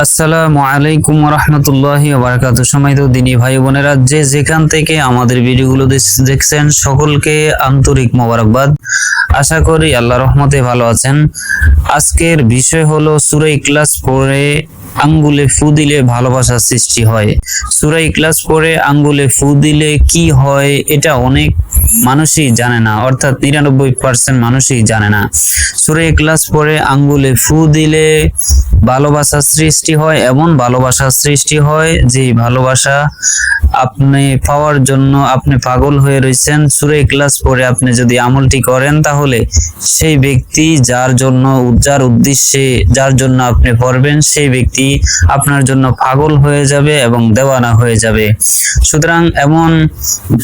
আসসালামু আলাইকুম রহমতুল্লাহি ওয়া বারাকাতুহু। সম্মানিত দিনী ভাই বোনেরা, যে যেখান থেকে আমাদের ভিডিওগুলো দেখছেন সকলকে আন্তরিক মোবারকবাদ। আশা করি আল্লাহর রহমতে ভালো আছেন। আজকের বিষয় হলো সূরা ইখলাস পড়ে আঙ্গুলে ফু দিলে ভালোবাসার সৃষ্টি হয়। সূরা ইখলাস পড়ে আঙ্গুলে ফু দিলে কি হয় এটা অনেক মানুষই জানে না, অর্থাৎ 99% মানুষই জানে না। সূরা ইখলাস পড়ে আঙ্গুলে ফু দিলে ভালোবাসার সৃষ্টি হয়, এমন ভালোবাসার সৃষ্টি হয় যে ভালোবাসা আপনি পাওয়ার জন্য আপনি পাগল হয়ে রয়েছেন। সূরা ইখলাস পড়ে আপনি যদি আমলটি করেন তাহলে সেই ব্যক্তি যার উদ্দেশ্যে যার জন্য আপনি পড়বেন সেই ব্যক্তি আপনার জন্য পাগল হয়ে যাবে এবং দেওয়ানা হয়ে যাবে। সুতরাং এমন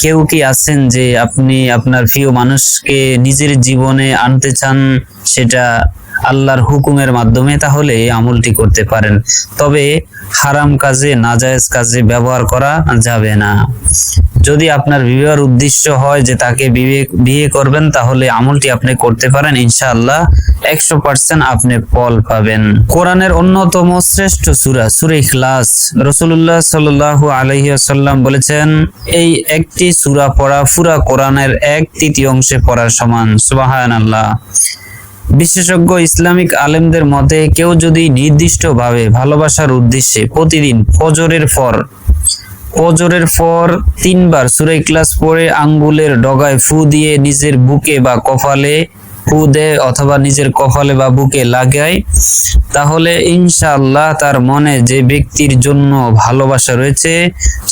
কেউ কি আছেন যে আপনি আপনার প্রিয় মানুষকে নিজের জীবনে আনতে চান, সেটা আল্লাহর হুকুমের মাধ্যমে, তাহলে এই আমলটি করতে পারেন। তবে হারাম কাজে, নাজায়েজ কাজে ব্যবহার করা যাবে না। যদি আপনার বিবাহের উদ্দেশ্য হয় যে তাকে বিয়ে করবেন, তাহলে আমলটি আপনি করতে পারেন। ইনশাআল্লাহ 100% আপনি ফল পাবেন। কোরআনের অন্যতম শ্রেষ্ঠ সূরা সূরা ইখলাস। রাসূলুল্লাহ সাল্লাল্লাহু আলাইহি ওয়াসাল্লাম বলেছেন, এই একটি সূরা পড়া পুরা কোরআনের 1/3 পড়ার সমান। সুবহানাল্লাহ। বিশেষজ্ঞ ইসলামিক আলেমদের মতে কেউ যদি নির্দিষ্টভাবে ভালোবাসার উদ্দেশ্যে প্রতিদিন ফজরের পর 3 বার সূরা ইখলাস পড়ে আঙ্গুলের ডগায় ফু দিয়ে নিজের বুকে বা কপালে ফু দেয় অথবা নিজের কপালে বা বুকে লাগায়, তাহলে ইনশাআল্লাহ তার মনে যে ব্যক্তির জন্য ভালোবাসা রয়েছে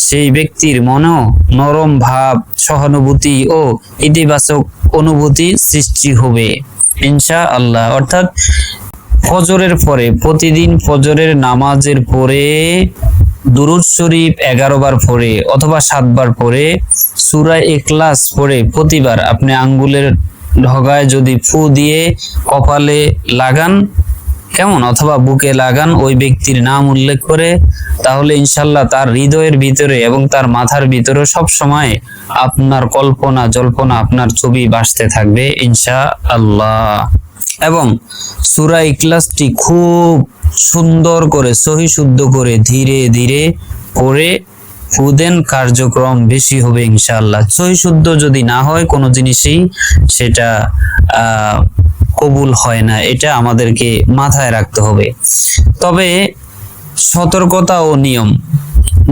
সেই ব্যক্তির মনেও নরম ভাব, সহানুভূতি ও ইতিবাচক অনুভূতি সৃষ্টি হবে ইনশাআল্লাহ। অর্থাৎ ফজরের পরে প্রতিদিন ফজরের নামাজের পরে দুরূদ শরীফ 11 বার পড়ে অথবা 7 বার পড়ে সূরা ইখলাস পড়ে প্রতিবার আপনি আঙ্গুলের ডগায় যদি ফু দিয়ে কপালে লাগান অথবা বুকে লাগান, ওই ব্যক্তির নাম উল্লেখ করে, তাহলে ইনশাআল্লাহ তার হৃদয়ের ভিতরে এবং তার মাথার ভিতরে সব সময় আপনার কল্পনা জল্পনা, আপনার ছবি ভাসতে থাকবে ইনশাআল্লাহ। এবং সূরা ইখলাসটি খুব সুন্দর করে সহি শুদ্ধ করে ধীরে ধীরে পড়ে ফু দেন, কার্যক্রম বেশি হবে ইনশাআল্লাহ। সহি শুদ্ধ যদি না হয় কোনো জিনিসই সেটা কবুল হয় না, এটা আমাদেরকে মাথায় রাখতে হবে। তবে সতর্কতা ও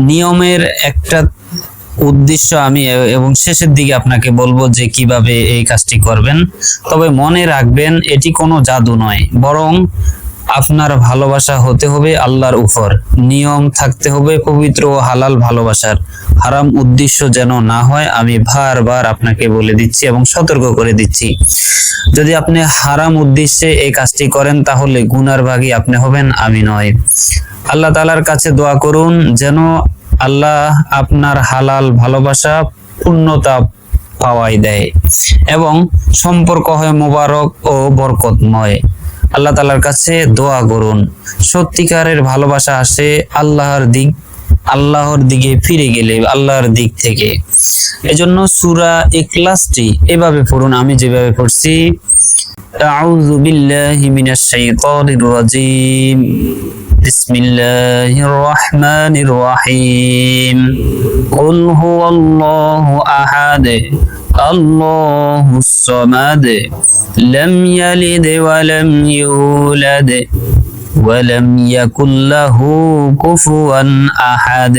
নিয়মের একটা উদ্দেশ্য আমি এবং শেষের দিকে আপনাকে বলবো যে কিভাবে এই কাজটি করবেন। তবে মনে রাখবেন, এটি কোনো জাদু নয়, বরং আপনার ভালোবাসা হতে হবে আল্লাহর উপর। নিয়ম থাকতে হবে পবিত্র ও হালাল ভালোবাসার, হারাম উদ্দেশ্য যেন না হয়। আমি বারবার আপনাকে বলে দিচ্ছি এবং সতর্ক করে দিচ্ছি, যদি আপনি হারাম উদ্দেশ্যে এই কাজটি করেন তাহলে গুনার ভাগী আপনি হবেন, আমি নয়। আল্লাহ তাআলার কাছে দোয়া করুন যেন আল্লাহ আপনার হালাল ভালোবাসা পূর্ণতা পাওয়াই দেয় এবং সম্পর্ক হয় মোবারক ও বরকতময়। আল্লাহ তাআলার কাছে দোয়া করুন। সত্যিকারের ভালোবাসা আসে আল্লাহর দিকে ফিরে গেলে, আল্লাহর দিক থেকে। এজন্য সূরা ইখলাসটি এভাবে পড়ুন, আমি যেভাবে পড়ছি। আউযু বিল্লাহি মিনাশ শাইতানির রাজীম। বিসমিল্লাহির রহমানির রহিম। কুল হুয়াল্লাহু আহাদ আল্লাহুস সামাদ লাম ইয়ালিদ ওয়া লাম ইউলাদ ওয়া লাম ইয়াকুল লাহু কুফুয়ান আহাদ।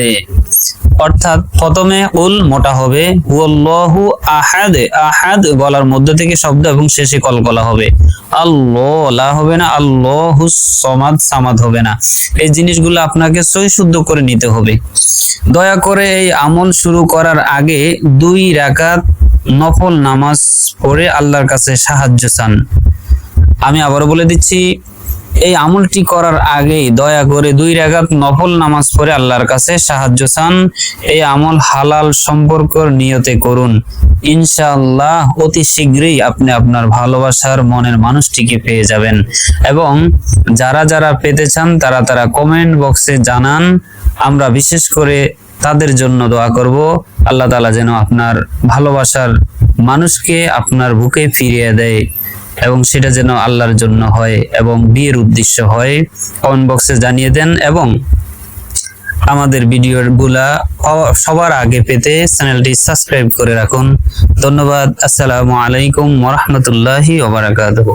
অর্থাৎ প্রথমে কুল মোটা হবে, হুয়াল্লাহু আহাদ, আহাদ গলার মধ্যে থেকে শব্দ এবং শেষে কলকলা হবে। আল্লাহ লা হবে না, আল্লাহুস সামাদ, সামাদ হবে না। এই জিনিসগুলো আপনাকে সহি শুদ্ধ করে নিতে হবে। দয়া করে এই আমল শুরু করার আগে 2 রাকাত নফল নামাজ পড়ে আল্লাহর কাছে সাহায্য চান। আমি আবারও বলে দিচ্ছি, এই আমলটি করার আগেই দয়া করে 2 রাকাত নফল নামাজ পড়ে আল্লাহর কাছে সাহায্য চান। এই আমল হালাল সম্পর্কের নিয়তে করুন। ইনশাআল্লাহ অতি শীঘ্রই আপনি আপনার ভালোবাসার মনের মানুষটিকে পেয়ে যাবেন। এবং যারা পেতে চান তারা কমেন্ট বক্সে জানান, আমরা বিশেষ করে তাদের জন্য দোয়া করব। আল্লাহ তাআলা যেন আপনার ভালোবাসার মানুষকে আপনার বুকে ফিরিয়ে দেয় এবং সেটা যেন আল্লাহর জন্য হয় এবং বিয়ের উদ্দেশ্য হয়। কমেন্ট বক্সে জানিয়ে দেন এবং আমাদের ভিডিওগুলা সবার আগে পেতে চ্যানেলটি সাবস্ক্রাইব করে রাখুন। ধন্যবাদ। আসসালামু আলাইকুম ওয়া রাহমাতুল্লাহি ওয়া বারাকাতুহু।